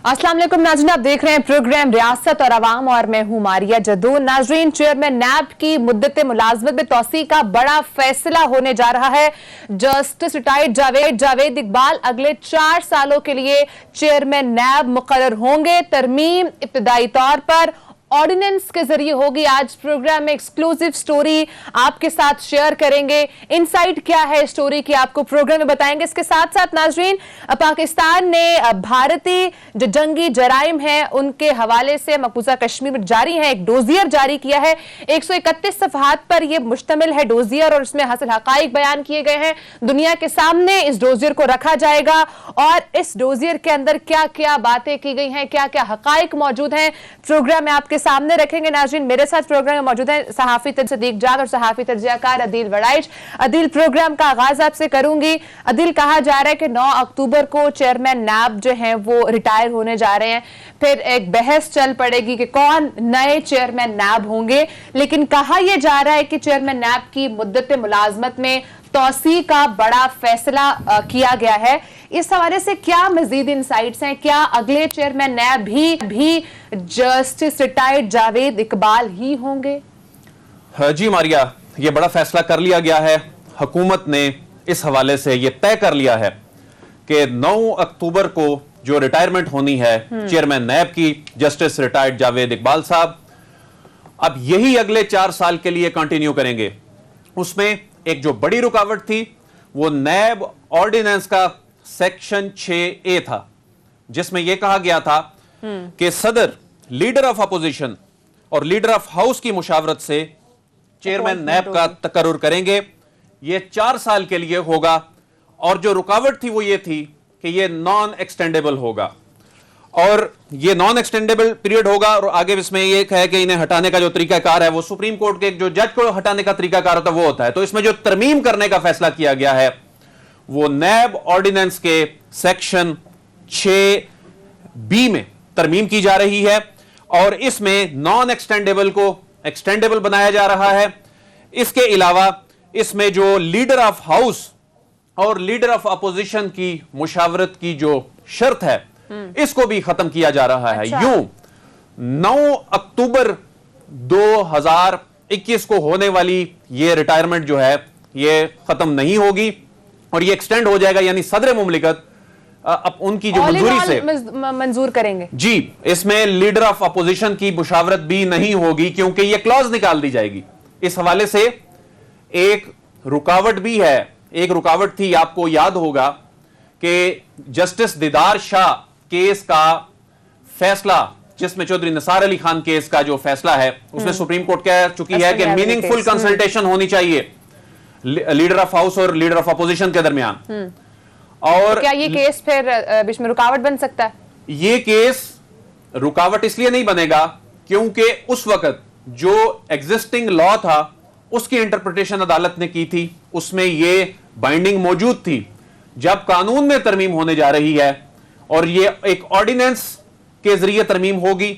अस्सलाम वालेकुम नाज़रीन, आप देख रहे हैं प्रोग्राम रियासत और अवाम और मैं हूं मारिया जदू। नाज़रीन, चेयरमैन नैब की मुद्दत मुलाजमत में तौसी का बड़ा फैसला होने जा रहा है। जस्टिस रिटायर्ड जावेद इकबाल अगले 4 सालों के लिए चेयरमैन नैब मुकर्रर होंगे। तरमीम इब्तिदाई तौर पर ऑर्डिनेंस के जरिए होगी। आज प्रोग्राम में एक्सक्लूसिव स्टोरी आपके साथ शेयर करेंगे। इनसाइड क्या है स्टोरी की आपको प्रोग्राम में बताएंगे। इसके साथ साथ नाजरीन, पाकिस्तान ने भारतीय जो जंगी जराइम हैं उनके हवाले से मकबूजा कश्मीर में जारी है एक डोजियर जारी किया है। 131 सफहात पर यह मुश्तमिल है डोजियर और उसमें हासिल हकाइक बयान किए गए हैं। दुनिया के सामने इस डोजियर को रखा जाएगा और इस डोजियर के अंदर क्या क्या बातें की गई हैं, क्या क्या हकाइक मौजूद हैं, प्रोग्राम में आपके सामने रखेंगे। नाज़रीन, मेरे साथ प्रोग्राम में मौजूद है सहाफी सदीक जाग और सहाफी तर्जियाकार अदील वड़ाइच। अदील, प्रोग्राम का आगाज आपसे करूंगी। अदील, कहा जा रहा है कि 9 अक्टूबर को चेयरमैन नैब जो हैं वो रिटायर होने जा रहे हैं। फिर एक बहस चल पड़ेगी कि कौन नए चेयरमैन नैब होंगे, लेकिन कहा यह जा रहा है कि चेयरमैन नैब की मुद्दत मुलाजमत में तौसी का बड़ा फैसला किया गया है। इस हवाले से क्या मजीद इनसाइट्स हैं? क्या अगले चेयरमैन नैब भी जस्टिस रिटायर्ड जावेद इकबाल ही होंगे? जी मारिया, ये बड़ा फैसला कर लिया गया है। हुकूमत ने इस हवाले से ये तय कर लिया है कि 9 अक्टूबर को जो रिटायरमेंट होनी है चेयरमैन नैब की, जस्टिस रिटायर्ड जावेद इकबाल साहब, अब यही अगले 4 साल के लिए कंटिन्यू करेंगे। उसमें एक जो बड़ी रुकावट थी वो नैब ऑर्डिनेंस का सेक्शन 6A था, जिसमें यह कहा गया था कि सदर, लीडर ऑफ अपोजिशन और लीडर ऑफ हाउस की मुशावरत से चेयरमैन नैब का तकर्रुर करेंगे। यह 4 साल के लिए होगा और जो रुकावट थी वो ये थी कि यह नॉन एक्सटेंडेबल होगा और ये नॉन एक्सटेंडेबल पीरियड होगा। और आगे इसमें यह है कि इन्हें हटाने का जो तरीकाकार है वो सुप्रीम कोर्ट के जो जज को हटाने का तरीकाकार होता है वो होता है। तो इसमें जो तरमीम करने का फैसला किया गया है वो नैब ऑर्डिनेंस के सेक्शन 6B में तरमीम की जा रही है और इसमें नॉन एक्सटेंडेबल को एक्सटेंडेबल बनाया जा रहा है। इसके अलावा इसमें जो लीडर ऑफ हाउस और लीडर ऑफ अपोजिशन की मुशावरत की जो शर्त है इसको भी खत्म किया जा रहा है। यूं 9 अक्टूबर 2021 को होने वाली ये रिटायरमेंट जो है ये खत्म नहीं होगी और ये एक्सटेंड हो जाएगा, यानी सदर मुमलिकत अब उनकी जो मंजूरी से मंजूर करेंगे। जी, इसमें लीडर ऑफ अपोजिशन की मुशावरत भी नहीं होगी क्योंकि ये क्लॉज निकाल दी जाएगी। इस हवाले से एक रुकावट भी है। एक रुकावट थी, आपको याद होगा कि जस्टिस दीदार शाह केस का फैसला, जिसमें चौधरी निसार अली खान केस का जो फैसला है उसमें सुप्रीम कोर्ट कह चुकी है कि मीनिंगफुल कंसल्टेशन होनी चाहिए लीडर ऑफ हाउस और लीडर ऑफ अपोजिशन के दरमियान। और क्या ये केस फिर बीच में रुकावट बन सकता है? ये केस रुकावट इसलिए नहीं बनेगा क्योंकि उस वक्त जो एग्जिस्टिंग लॉ था उसकी इंटरप्रिटेशन अदालत ने की थी, उसमें ये बाइंडिंग मौजूद थी। जब कानून में तरमीम होने जा रही है और ये एक ऑर्डिनेंस के जरिए तरमीम होगी,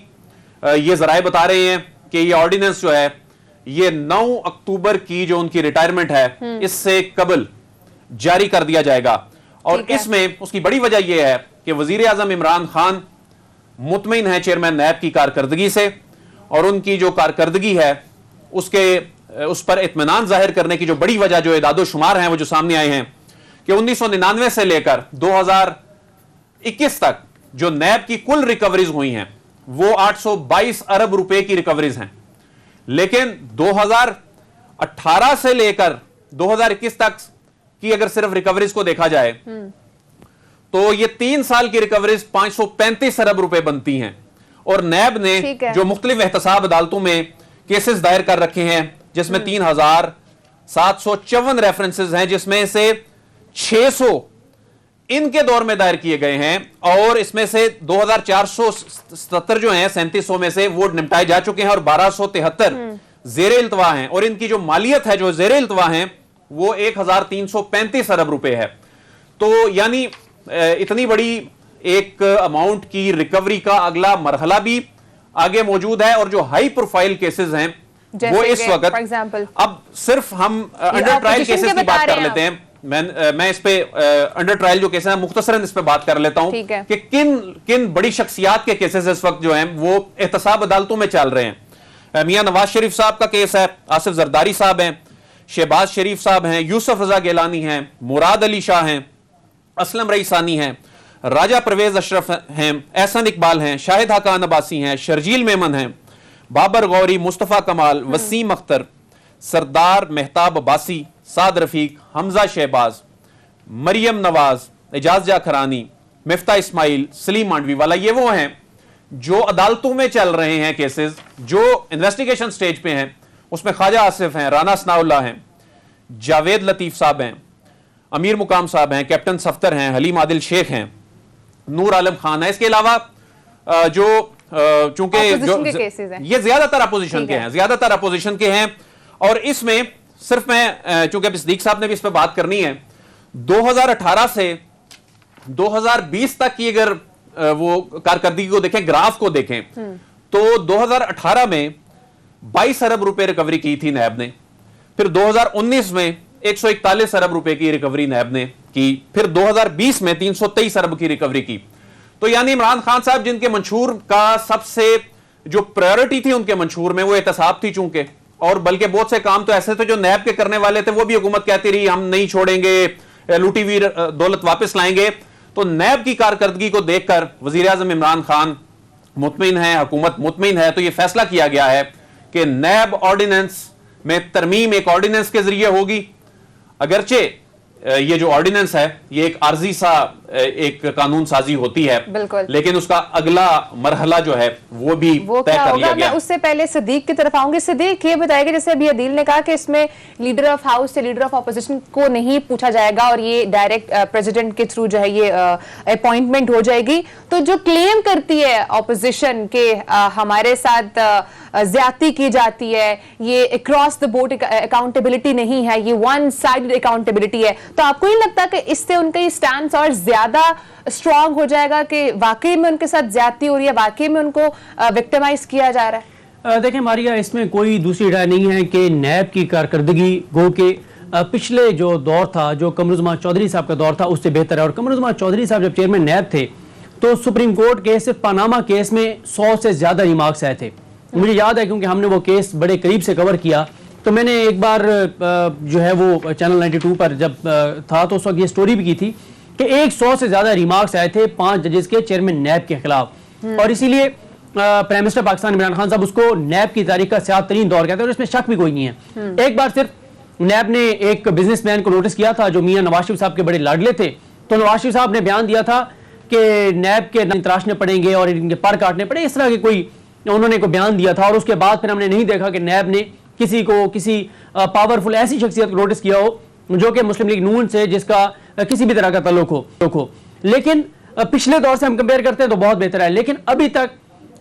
ये जराए बता रहे हैं कि ये ऑर्डिनेंस जो है ये 9 अक्टूबर की जो उनकी रिटायरमेंट है इससे कबल जारी कर दिया जाएगा। और इसमें उसकी बड़ी वजह यह है कि वजीर आजम इमरान खान मुतमईन है चेयरमैन नैब की कारकर्दगी से और उनकी जो कारकर्दगी है उस पर इत्मीनान जाहिर करने की जो बड़ी वजह, जो इदादो शुमार हैं वो जो सामने आए हैं कि 1999 से लेकर 2021 तक जो नैब की कुल रिकवरीज हुई हैं वो 822 अरब रुपए की रिकवरीज हैं, लेकिन 2018 से लेकर 2021 तक की अगर सिर्फ रिकवरीज को देखा जाए तो ये 3 साल की रिकवरीज 535 अरब रुपए बनती हैं। और नैब ने जो मुख्तलिफ एहतसाब अदालतों में केसेस दायर कर रखे हैं जिसमें 3754 रेफरेंसेस हैं, जिसमें से 600 इनके दौर में दायर किए गए हैं और इसमें से 2470 जो हैं 3700 में से वो निपटाए जा चुके हैं और 1273 जेरे इल्तवा हैं और इनकी जो मालियत है जो जेरे इल्तवा हैं वो 1335 अरब रुपए है। तो यानी इतनी बड़ी एक अमाउंट की रिकवरी का अगला मरहला भी आगे मौजूद है और जो हाई प्रोफाइल केसेस हैं वो इस वक्त, अब सिर्फ हम अंडर ट्रायल केसेस की बात कर लेते हैं, मैं इस पे अंडर ट्रायल जो केसेस हैं मुख्तसरन इस पे बात कर लेता हूं कि किन बड़ी शख्सियात के केसेस इस वक्त जो हैं वो एहतसाब अदालतों में चल रहे हैं। मियां नवाज शरीफ साहब का केस है, आसिफ जरदारी साहब हैं, शहबाज शरीफ साहब हैं, यूसुफ रजा गिलानी हैं, मुराद अली शाह हैं, असलम रईसानी हैं, राजा परवेज अशरफ हैं, एहसन इकबाल हैं, शाहिद हकान अब्बासी हैं, शर्जील मेमन हैं, बाबर गौरी, मुस्तफ़ा कमाल, वसीम अख्तर, सरदार मेहताब अब्बासी, साद रफीक, हमजा शहबाज, मरियम नवाज, एजाज जाखरानी, मिफ्ता इस्माइल, सलीम मांडवी वाला, ये वो हैं जो अदालतों में चल रहे हैं केसेस, जो इन्वेस्टिगेशन स्टेज पे हैं। उसमें ख्वाजा आसिफ हैं, राना सनाउल्लाह हैं, जावेद लतीफ साहब हैं, अमीर मुकाम साहब हैं, कैप्टन सफ्तर हैं, हलीम आदिल शेख हैं, नूर आलम खान है। इसके अलावा जो चूंकि ये ज्यादातर अपोजिशन के हैं और इसमें सिर्फ मैं चूंकि अभी सिद्दीक साहब ने भी इस पर बात करनी है, 2018 से 2020 तक की अगर वो कारकर्दगी को देखें, ग्राफ को देखें, तो 2018 में 22 अरब रुपए रिकवरी की थी नैब ने, फिर 2019 में 141 अरब रुपए की रिकवरी नैब ने की, फिर 2020 में 323 अरब की रिकवरी की। तो यानी इमरान खान साहब जिनके मंशूर का सबसे जो प्रायोरिटी थी उनके मंशूर में वो एहतसाब थी चूंकि, और बल्कि बहुत से काम तो ऐसे थे जो नैब के करने वाले थे, वो भी हुकूमत कहती रही हम नहीं छोड़ेंगे, लूटी हुई दौलत वापस लाएंगे। तो नैब की कारकर्दगी को देखकर वजीर आजम इमरान खान मुतमिन है, हुकूमत मुतमिन है। तो यह फैसला किया गया है कि नैब ऑर्डिनेंस में तरमीम एक ऑर्डिनेंस के जरिए होगी। अगरचे ये जो ऑर्डिनेंस है ये एक आर्जी सा एक कानून साजी होती है, लेकिन उसका अगला मरहला जो है वो भी तय कर लिया गया। मैं उससे पहले सिद्दीक की तरफ आऊंगी। सिद्दीक ये बताएगा, जैसे अभी अदील ने कहा कि इसमें लीडर ऑफ हाउस से लीडर ऑफ ऑपोजिशन को नहीं पूछा जाएगा और ये डायरेक्ट प्रेसिडेंट के थ्रू जो है ये अपॉइंटमेंट हो जाएगी। तो जो क्लेम करती है ऑपोजिशन के हमारे साथ ज्यादती की जाती है, ये अक्रॉस द बोर्ड अकाउंटेबिलिटी नहीं है, ये वन साइडेड अकाउंटेबिलिटी है, तो आपको नहीं लगता कि इससे उनका ये स्टैंड और ज्यादा स्ट्रांग हो जाएगा कि वाकई में उनके साथ ज्यादती हो रही है, वाकई में उनको विक्टिमाइज किया जा रहा है? देखें मारिया, इसमें कोई दूसरी राय नहीं है कि नैब की कारकर्दगी गो के पिछले जो दौर था, जो कमरुज़्ज़मान चौधरी साहब का दौर था, उससे बेहतर है। और कमरुज़्ज़मान चौधरी साहब जब चेयरमैन नैब थे तो सुप्रीम कोर्ट के सिर्फ पनामा केस में 100 से ज्यादा रिमार्क्स आए थे। मुझे याद है क्योंकि हमने वो केस बड़े करीब से कवर किया। तो मैंने एक बार जो है वो चैनल 92 पर जब था तो उस वक्त ये स्टोरी भी की थी कि 100 से ज्यादा रिमार्क्स आए थे 5 जजेस के चेयरमैन नैब के खिलाफ। और इसीलिए प्राइम मिनिस्टर पाकिस्तान इमरान खान साहब उसको नैब की तारीख का स्याह तरीन दौर कहते हैं और इसमें शक भी कोई नहीं है। एक बार सिर्फ नैब ने एक बिजनेसमैन को नोटिस किया था जो मियां नवाज शरीफ साहब के बड़े लाडले थे। तो नवाज शरीफ साहब ने बयान दिया था कि नैब के तराशने पड़ेंगे और इनके पर काटने पड़े, इस तरह के कोई उन्होंने को बयान दिया था। और उसके बाद फिर हमने नहीं देखा कि नैब ने किसी को किसी पावरफुल ऐसी शख्सियत को नोटिस किया हो जो कि मुस्लिम लीग नून से जिसका किसी भी तरह का ताल्लुक हो। लेकिन पिछले दौर से हम कंपेयर करते हैं तो बहुत बेहतर है, लेकिन अभी तक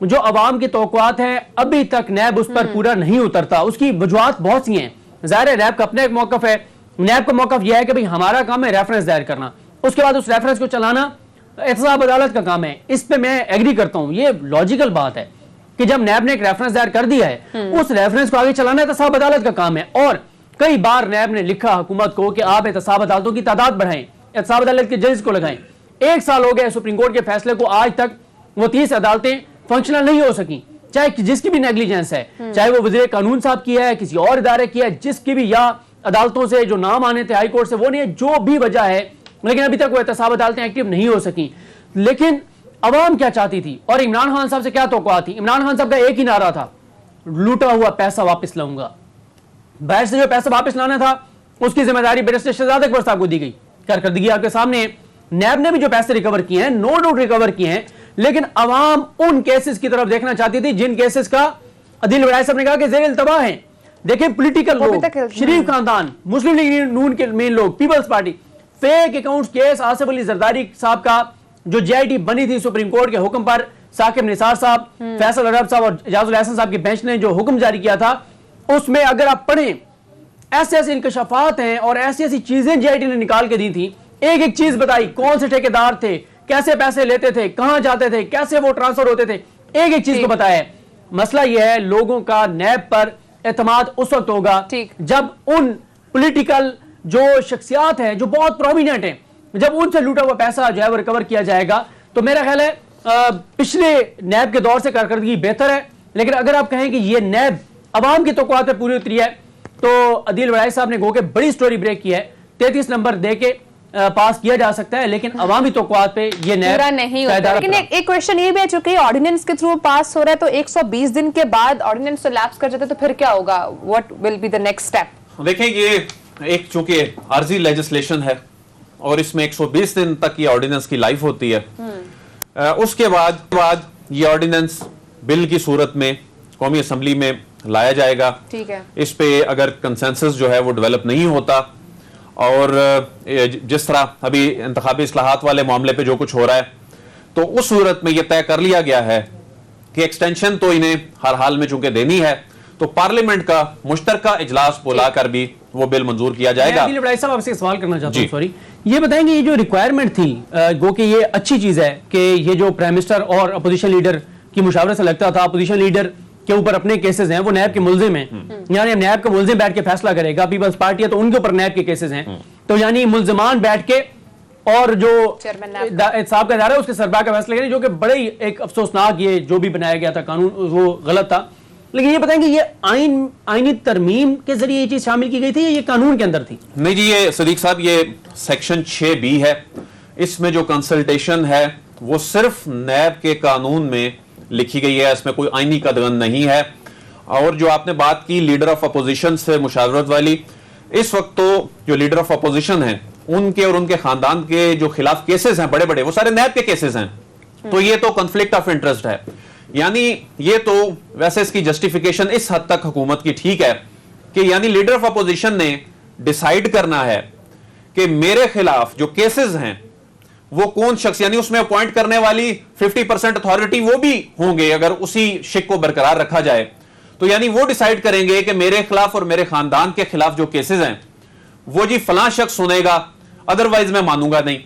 जो अवाम की तवक्कुआत है अभी तक नैब उस पर पूरा नहीं उतरता। उसकी वजूहात बहुत सी हैं। ज़ाहिर है नैब का अपना एक मौक़िफ़ है। नैब का मौक़िफ़ यह है कि भाई हमारा काम है रेफरेंस दायर करना, उसके बाद उस रेफरेंस को चलाना एहतसाब अदालत का काम है। इस पे मैं एग्री करता हूँ, ये लॉजिकल बात है कि जब नैब ने एक रेफरेंस दायर कर दिया है उस रेफरेंस को आगे चलाना एहतसाब अदालत का काम है। और कई बार नैब ने लिखा हुकूमत को कि आप एहतसाब अदालतों की तादाद बढ़ाएं, एहतसाब अदालत के जजेस को लगाएं। 1 साल हो गया सुप्रीम कोर्ट के फैसले को, आज तक वो 30 अदालतें फंक्शनल नहीं हो सकी, चाहे जिसकी भी नेग्लिजेंस है, चाहे वो वज़ीर कानून साहब की है, किसी और इदारे की है, जिसकी भी, या अदालतों से जो नाम आने थे हाई कोर्ट से वो नहीं है, जो भी वजह है, लेकिन अभी तक वो एहतसाब अदालतें एक्टिव नहीं हो सकी। लेकिन अवाम क्या चाहती थी और इमरान खान साहब से क्या तवक्कुआ थी? इमरान खान साहब का एक ही नारा था, लूटा हुआ पैसा वापस लाऊंगा। बाहर से जो पैसा वापस लाना था उसकी जिम्मेदारी बैरिस्टर शहजाद अकबर साहब को दी गई। कारकर्दगी आपके सामने, नैब ने भी जो पैसे रिकवर किए हैं, नो डाउट रिकवर किए हैं, लेकिन अवाम उन केसेस की तरफ देखना चाहती थी जिन केसेस का अदील वड़ाई साहब ने कहा कि ज़ेर इल्तबा है। देखिए पॉलिटिकल लोग, शरीफ खानदान, मुस्लिम लीग नून के मेन लोग, People's Party, fake accounts case, Asif Ali Zardari साहब का जो जेआईटी बनी थी सुप्रीम कोर्ट के हुक्म पर, साकिब निसार साहब, फैसल अरब साहब और एजाजुल हसन साहब की बेंच ने जो हुक्म जारी किया था, उसमें अगर आप पढ़ें ऐसे ऐसे इंकशाफात हैं और ऐसी ऐसी चीजें जेआईटी ने निकाल के दी थी। एक एक चीज बताई, कौन से ठेकेदार थे, कैसे पैसे लेते थे, कहां जाते थे, कैसे वो ट्रांसफर होते थे, एक एक चीज को बताया है। मसला यह है लोगों का नैब पर एतमाद उस वक्त होगा जब उन पॉलिटिकल جو شخصیات ہیں جو بہت پرومیننٹ ہیں، جب ان سے لوٹا ہوا پیسہ جو ہے وہ ریکور کیا جائے گا تو میرا خیال ہے پچھلے نیب کے دور سے کارکردگی بہتر ہے. لیکن اگر آپ کہیں کہ یہ نیب عوام کی توقعات پہ پوری اتری ہے تو عدیل وڑائی صاحب نے گو کہ بڑی سٹوری بریک کی ہے. 33 نمبر دے کے پاس کیا جا سکتا ہے لیکن عوامی توقعات پہ یہ نیب پورا نہیں ہوتا. لیکن ایک کویشچن یہ بھی ہے چونکہ آرڈیننس کے تھرو پاس ہو رہا ہے تو 120 دن کے بعد آرڈیننس تو لیپس کر جاتا ہے تو پھر کیا ہوگا؟ What will be the next step? دیکھیں یہ ایک چونکہ عارضی لیجسلیشن ہے اور اس میں 120 دن تک یہ آرڈیننس کی لائف ہوتی ہے. اس کے بعد یہ آرڈیننس بل کی صورت میں قومی اسمبلی میں لایا جائے گا. ٹھیک ہے. اس پہ اگر کنسنسس جو ہے وہ ڈیولپ نہیں ہوتا اور جس طرح ابھی انتخابی اصلاحات والے معاملے پہ جو کچھ ہو رہا ہے تو اس صورت میں یہ طے کر لیا گیا ہے کہ ایکسٹینشن تو انہیں ہر حال میں چونکہ دینی ہے تو پارلیمنٹ کا مشترکہ اجلاس بلا کر بھی وہ بل منظور کیا جائے گا. عدیل وڑائی صاحب آپ سے سوال کرنا چاہتا ہوں، سوری، یہ بتائیں گے یہ جو ریکوائرمنٹ تھی گو کہ یہ اچھی چیز ہے کہ یہ جو پرائم منسٹر اور اپوزیشن لیڈر کی مشاورت سے لگتا تھا اپوزیشن لیڈر کے اوپر اپنے کیسز ہیں وہ نیب کے ملزم ہیں، یعنی نیب کا ملزم بیٹھ کے فیصلہ کرے گا، پیپلز پارٹی ہے تو ان کے اوپر نیب کے کیسز ہیں تو یعنی ملزمان بیٹھ کے اور جو احتساب کا ادارہ ہے اس کے سربراہ کا فیصلہ کریں، جو کہ بڑے ہی ایک افسوسناک یہ جو بھی بنایا گیا تھا قانون وہ غلط تھا. لیکن یہ بتائیں کہ یہ آئینی ترمیم کے ذریعے یہ چیز شامل کی گئی تھی یا یہ قانون کے اندر تھی؟ نہیں جی، یہ صدیق صاحب یہ سیکشن 6B ہے، اس میں جو کنسلٹیشن ہے وہ صرف نیب کے قانون میں لکھی گئی ہے، اس میں کوئی آئینی قدغن نہیں ہے. اور جو آپ نے بات کی لیڈر آف اپوزیشن سے مشاورت والی، اس وقت تو جو لیڈر آف اپوزیشن ہیں ان کے اور ان کے خاندان کے جو خلاف کیسز ہیں بڑے بڑے وہ سارے نیب کے کیسز ہیں تو یہ تو کنفلکٹ آف انٹرسٹ ہے. یعنی یہ تو ویسے اس کی جسٹیفیکیشن اس حد تک حکومت کی ٹھیک ہے کہ یعنی لیڈر آف اپوزیشن نے ڈیسائیڈ کرنا ہے کہ میرے خلاف جو کیسز ہیں وہ کون شخص، یعنی اس میں اپوائنٹ کرنے والی 50% اتھارٹی وہ بھی ہوں گے اگر اسی شک کو برقرار رکھا جائے تو یعنی وہ ڈیسائیڈ کریں گے کہ میرے خلاف اور میرے خاندان کے خلاف جو کیسز ہیں وہ جی فلاں شخص سنے گا ادروائز میں مانوں گا نہیں.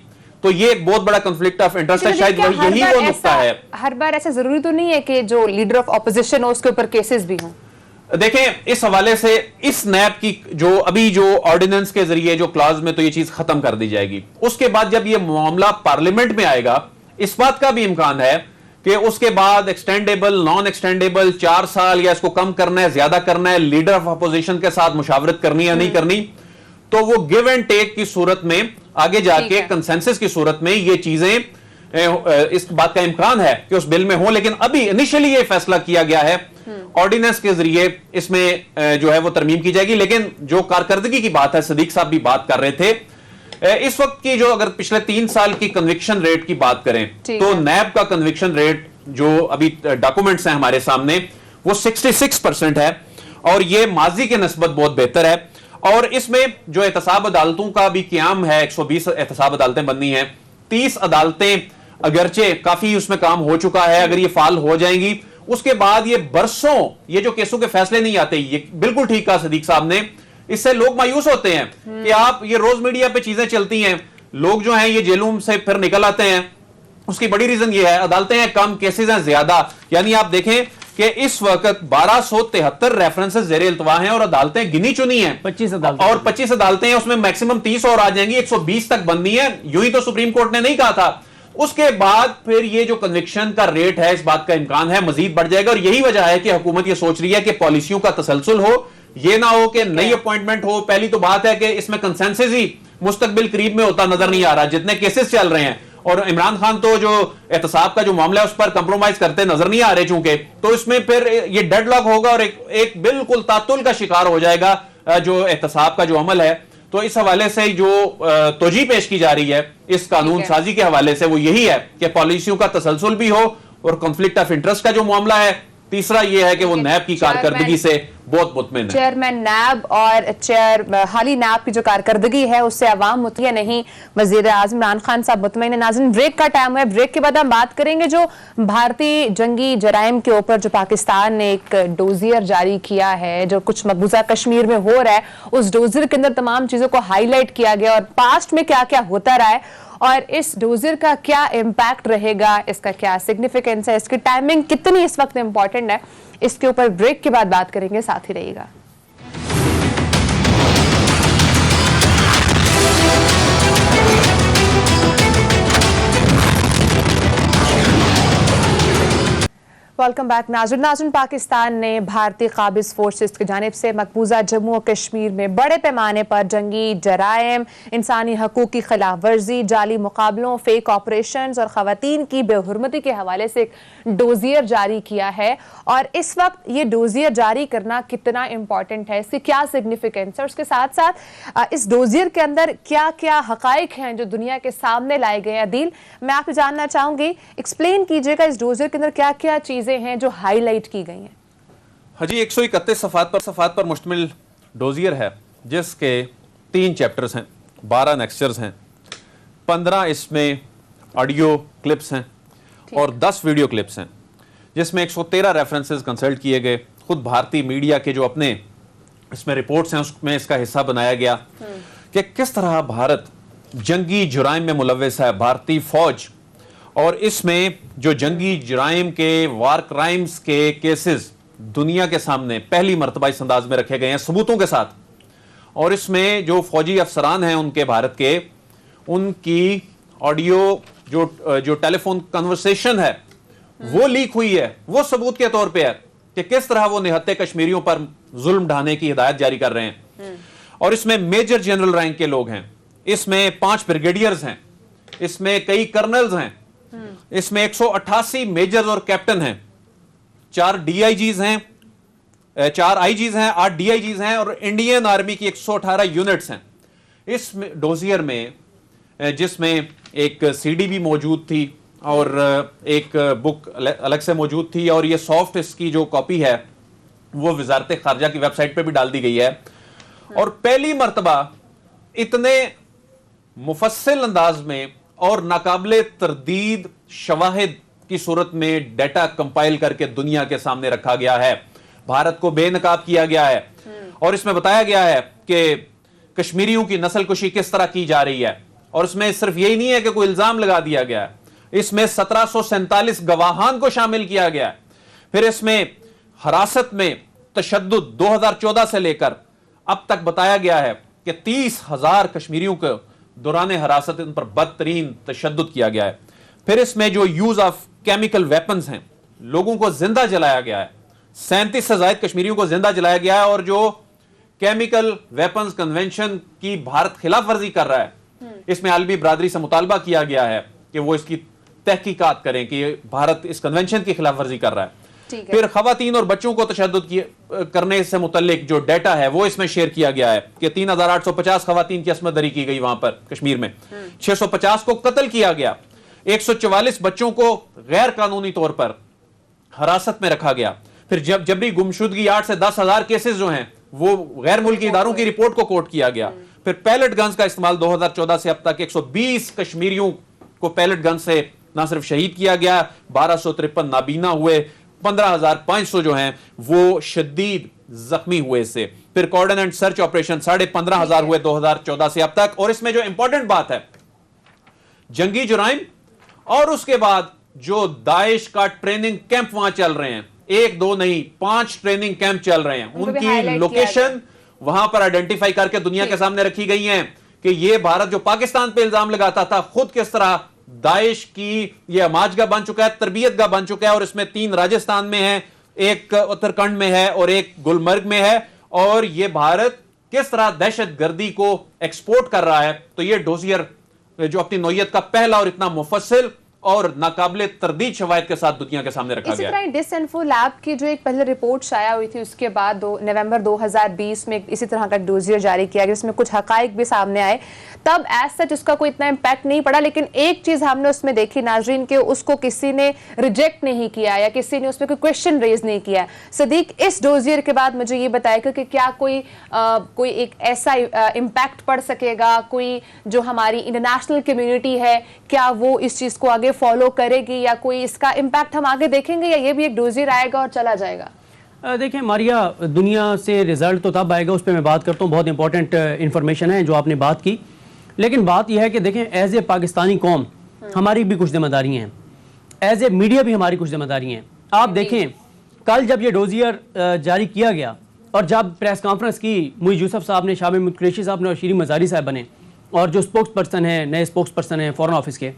تو یہ ایک بہت بڑا کنفلکٹ آف انٹرسٹ ہے، شاید یہی وہ نقطہ ہے. ہر بار ایسا ضروری تو نہیں ہے کہ جو لیڈر آف اپوزیشن ہو اس کے اوپر کیسز بھی ہوں. دیکھیں اس حوالے سے اس نیب کی جو ابھی جو آرڈیننس کے ذریعے جو کلاز میں تو یہ چیز ختم کر دی جائے گی. اس کے بعد جب یہ معاملہ پارلیمنٹ میں آئے گا اس بات کا بھی امکان ہے کہ اس کے بعد ایکسٹینڈیبل نان ایکسٹینڈیبل 4 سال یا اس کو کم کرنا ہے زیادہ کرنا ہے، لیڈر آف اپوزیشن کے ساتھ مشاورت کرنی یا نہیں کرنی، تو وہ گیو اینڈ ٹیک کی صورت میں آگے جا کے کنسنسس کی صورت میں یہ چیزیں اس بات کا امکان ہے کہ اس بل میں ہوں. لیکن ابھی انیشلی یہ فیصلہ کیا گیا ہے آرڈیننس کے ذریعے اس میں جو ہے وہ ترمیم کی جائے گی. لیکن جو کارکردگی کی بات ہے صدیق صاحب بھی بات کر رہے تھے، اس وقت کی جو اگر پچھلے 3 سال کی کنوکشن ریٹ کی بات کریں تو نیب کا کنوکشن ریٹ جو ابھی ڈاکومنٹس ہیں ہمارے سامنے وہ 66% ہے اور یہ ماضی کے نسبت بہت بہتر ہے. اور اس میں جو احتساب عدالتوں کا بھی قیام ہے، 120 احتساب عدالتیں بننی ہیں، 30 عدالتیں اگرچہ کافی اس میں کام ہو چکا ہے، اگر یہ فعال ہو جائیں گی اس کے بعد یہ برسوں یہ جو کیسوں کے فیصلے نہیں آتے. یہ بالکل ٹھیک کہا صدیق صاحب نے، اس سے لوگ مایوس ہوتے ہیں کہ آپ یہ روز میڈیا پہ چیزیں چلتی ہیں، لوگ جو ہیں یہ جیلوں سے پھر نکل آتے ہیں. اس کی بڑی ریزن یہ ہے عدالتیں ہیں کم، کیسز ہیں زیادہ. یعنی آپ دیکھیں کہ اس وقت 1273 ریفرنسز زیر التوا ہیں اور عدالتیں گنی چنی ہیں 25 عدالتیں ہیں، اس میں میکسیمم 30 اور آ جائیں گی، 120 تک بننی ہے. یوں ہی تو سپریم کورٹ نے نہیں کہا تھا. اس کے بعد پھر یہ جو کنوکشن کا ریٹ ہے اس بات کا امکان ہے مزید بڑھ جائے گا. اور یہی وجہ ہے کہ حکومت یہ سوچ رہی ہے کہ پالیسیوں کا تسلسل ہو، یہ نہ ہو کہ نئی اپوائنٹمنٹ ہو. پہلی تو بات ہے کہ اس میں کنسنسس ہی مستقبل قریب میں ہوتا نظر نہیں آ رہا جتنے کیسز چل رہے ہیں. اور عمران خان تو جو احتساب کا جو معاملہ ہے اس پر کمپرومائز کرتے نظر نہیں آ رہے چونکہ، تو اس میں پھر یہ ڈیڈ لاک ہوگا اور ایک بالکل تعطل کا شکار ہو جائے گا جو احتساب کا جو عمل ہے. تو اس حوالے سے جو توجیہ پیش کی جا رہی ہے اس قانون سازی کے حوالے سے وہ یہی ہے کہ پالیسیوں کا تسلسل بھی ہو اور کنفلکٹ آف انٹرسٹ کا جو معاملہ ہے تیسرا یہ ہے کہ وہ نیب کی کارکردگی سے بہت مطمئن ہے. چیئرمین نیب اور حالی نیب کی جو کارکردگی ہے اس سے عوام مطمئن نہیں، وزیر اعظم عمران خان صاحب مطمئن ہیں. ناظرین بریک کا ٹائم ہے، بریک کے بعد ہم بات کریں گے جو بھارتی جنگی جرائم کے اوپر جو پاکستان نے ایک ڈوزیر جاری کیا ہے جو کچھ مقبوضہ کشمیر میں ہو رہا ہے، اس ڈوزیر کے اندر تمام چیزوں کو ہائی لائٹ کیا گیا اور پاسٹ میں کیا کیا ہوتا رہا ہے اور اس ڈوزر کا کیا امپیکٹ رہے گا، اس کا کیا سگنیفیکنس ہے، اس کی ٹائمنگ کتنی اس وقت امپورٹنٹ ہے، اس کے اوپر بریک کے بعد بات کریں گے. ساتھ ہی رہیے گا. वेलकम बैक नाज़रीन। पाकिस्तान ने भारतीय काबिज फोर्सेस की जानिब से मकबूजा जम्मू और कश्मीर में बड़े पैमाने पर जंगी जराइम, इंसानी हकूक़ की खिलाफ वर्जी, जाली मुकाबलों, फेक ऑपरेशंस और ख़वातीन की बेहुरमती के हवाले से एक डोजियर जारी किया है। और इस वक्त ये डोजियर जारी करना कितना इम्पॉर्टेंट है, इसकी क्या सिग्निफिकेंस है, और उसके साथ साथ इस डोजियर के अंदर क्या क्या हक़ाइक़ हैं जो दुनिया के सामने लाए गए हैं। अदील, मैं आपसे जानना चाहूँगी, एक्सप्लेन कीजिएगा इस डोजियर के अंदर क्या क्या चीज़ें हैं जो हाईलाइट की गई हैं। हाँ जी, 131 सफ़ात पर मुश्तमिल डोजियर है, जिसके 3 चैप्टर्स हैं, 12 नेक्स्चर्स हैं, 15 इसमें ऑडियो क्लिप्स हैं और 10 वीडियो क्लिप्स हैं, जिसमें 113 रेफरेंसेस कंसल्ट किए गए। खुद भारतीय मीडिया के जो अपने इसमें रिपोर्ट्स हैं उसमें इसका हिस्सा बनाया गया कि किस तरह भारत जंगी जुराइम में मुलव्वस है, भारतीय फौज, और इसमें जो जंगी जुराइम के वार क्राइम्स के केसेस दुनिया के सामने पहली मर्तबा इस अंदाज में रखे गए हैं सबूतों के साथ। और इसमें जो फौजी अफसरान हैं उनके भारत के, उनकी ऑडियो जो टेलीफोन कन्वर्सेशन है वो लीक हुई है, वो सबूत के तौर पे है कि किस तरह वो निहत्ते कश्मीरियों पर जुल्म ढाने की हिदायत जारी कर रहे हैं। और इसमें मेजर जनरल रैंक के लोग हैं, इसमें 5 ब्रिगेडियर्स हैं, इसमें कई कर्नल्स हैं, इसमें 188 मेजर्स और कैप्टन हैं, 4 डीआईजीज हैं, 4 आईजीज हैं, 8 डीआईजीज हैं और इंडियन आर्मी की 118 यूनिट्स हैं। इस डोजियर में जिसमें एक सीडी भी मौजूद थी और एक बुक अलग से मौजूद थी, और ये सॉफ्ट इसकी जो कॉपी है वो वजारत खारजा की वेबसाइट पे भी डाल दी गई है। और पहली मर्तबा इतने मुफस्सिल अंदाज में और नाकाबिले तरदीद शवाहिद की सूरत में डेटा कंपाइल करके दुनिया के सामने रखा गया है, भारत को बेनकाब किया गया है। और इसमें बताया गया है कि कश्मीरियों की नस्लकुशी किस तरह की जा रही है। और इसमें सिर्फ यही नहीं है कि कोई इल्जाम लगा दिया गया है, इसमें 1747 गवाहान को शामिल किया गया है। फिर इसमें हिरासत में तशद्दुद 2014 से लेकर अब तक बताया गया है कि 30,000 कश्मीरियों को दौरान हिरासत उन पर बदतरीन तशद्दुद किया गया है। फिर इसमें जो यूज ऑफ केमिकल वेपन्स हैं, लोगों को जिंदा जलाया गया है, 37 से ज्यादा कश्मीरियों को जिंदा जलाया गया है। और जो केमिकल वेपन्स कन्वेंशन की भारत खिलाफ वर्जी कर रहा है, इसमें आलमी बरादरी से मुतालबा किया गया है कि वो इसकी तहकीकात करें कि भारत इस कन्वेंशन की खिलाफ वर्जी कर रहा है। फिर खवातीन और बच्चों को तशद्दुद करने से मुतल्लिक जो डेटा है वो इसमें शेयर किया गया है कि 3850 खवातीन की अस्मत दरी की गई वहां पर कश्मीर में, 650 को कत्ल किया गया, 144 बच्चों को गैर कानूनी तौर पर हिरासत में रखा गया। फिर जबरी गुमशुदगी 8 से 10,000 केसेस जो हैं वो गैर मुल्की इदारों की रिपोर्ट को कोट किया गया। फिर पैलेट गन्स का इस्तेमाल 2014 से अब तक 120 कश्मीरियों को पैलेट गन से ना सिर्फ शहीद किया गया, 1253 नाबीना हुए, 15,500 जो हैं वो शदीद जख्मी हुए इससे। फिर कॉर्डन एंड सर्च ऑपरेशन 15,500 हुए 2014 से अब तक। और इसमें जो इंपॉर्टेंट बात है, जंगी जुराइम और उसके बाद जो दाइश का ट्रेनिंग कैंप वहां चल रहे हैं, 1 2 नहीं 5 ट्रेनिंग कैंप चल रहे हैं, उनकी लोकेशन वहां पर आइडेंटिफाई करके दुनिया के सामने रखी गई है कि ये भारत जो पाकिस्तान पे इल्जाम लगाता था खुद किस तरह दाइश की ये अमाजगा बन चुका है, तरबियतगाह बन चुका है। और इसमें 3 राजस्थान में है, 1 उत्तराखंड में है और 1 गुलमर्ग में है। और ये भारत किस तरह दहशत गर्दी को एक्सपोर्ट कर रहा है। तो ये डोजियर जो अपनी नौयत का पहला और इतना मुफस्सिल और नाकाबिले तरदीद शवाहिद के साथ दुनिया के सामने रखा गया है। डिसइंफो लैब की जो एक पहले रिपोर्ट शाया हुई थी, उसके बाद नवंबर 2020 में इसी तरह का डोजियर जारी किया गया जिसमें कुछ हकाइक भी सामने आए। तब एज सच उसका कोई इतना इम्पैक्ट नहीं पड़ा, लेकिन एक चीज हमने उसमें देखी नाजरीन के उसको किसी ने रिजेक्ट नहीं किया या किसी ने उसमें कोई क्वेश्चन रेज नहीं किया। सदीक, इस डोजियर के बाद मुझे ये बताएगा कि क्या कोई एक ऐसा इम्पैक्ट पड़ सकेगा, कोई जो हमारी इंटरनेशनल कम्युनिटी है क्या वो इस चीज को आगे फॉलो करेगी, या कोई इसका इम्पैक्ट हम आगे देखेंगे, या ये भी एक डोजियर आएगा और चला जाएगा? देखें मारिया, दुनिया से रिजल्ट तो तब आएगा, उस पर मैं बात करता हूँ, बहुत इंपॉर्टेंट इंफॉर्मेशन है जो आपने बात की। लेकिन बात यह है कि देखें एज ए पाकिस्तानी कौम हमारी भी कुछ जिम्मेदारी हैं, एज ए मीडिया भी हमारी कुछ जिम्मेदारी हैं। आप देखें कल जब ये डोजियर जारी किया गया और जब प्रेस कॉन्फ्रेंस की मुईज़ यूसुफ साहब ने, शामिम कुरैशी साहब ने और शीरी मज़ारी साहब बने और जो स्पोक्स पर्सन है, नए स्पोक्स पर्सन हैं फॉरेन ऑफिस के,